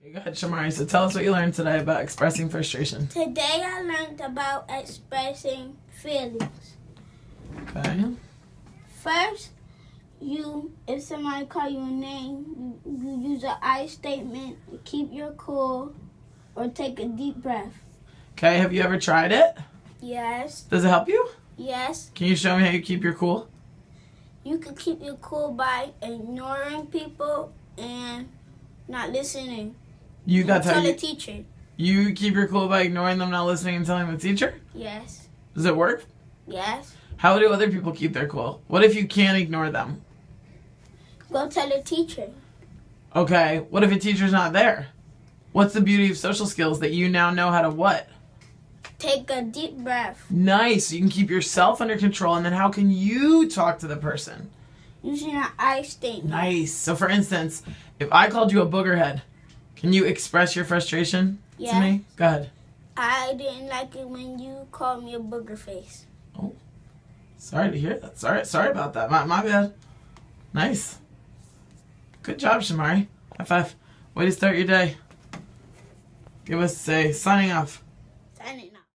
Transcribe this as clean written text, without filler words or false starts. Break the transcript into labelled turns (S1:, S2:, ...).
S1: Okay, go ahead, Shamari. So tell us what you learned today about expressing frustration.
S2: Today I learned about expressing feelings.
S1: Okay.
S2: First, if somebody call you a name, you use an I statement, keep your cool, or take a deep breath.
S1: Okay, have you ever tried it?
S2: Yes.
S1: Does it help you?
S2: Yes.
S1: Can you show me how you keep your cool?
S2: You can keep your cool by ignoring people and not listening. Tell the teacher.
S1: You keep your cool by ignoring them, not listening, and telling the teacher?
S2: Yes.
S1: Does it work?
S2: Yes.
S1: How do other people keep their cool? What if you can't ignore them?
S2: Go tell the teacher.
S1: Okay, what if a teacher's not there? What's the beauty of social skills that you now know how to what?
S2: Take a deep breath.
S1: Nice. You can keep yourself under control, and then how can you talk to the person?
S2: Using an I statement.
S1: Nice. So for instance, if I called you a boogerhead, can you express your frustration to me? Go ahead.
S2: I didn't like it when you called me a booger face.
S1: Oh, sorry to hear that. Sorry about that. My bad. Nice. Good job, Shamari. High five. Way to start your day. Give us a signing off.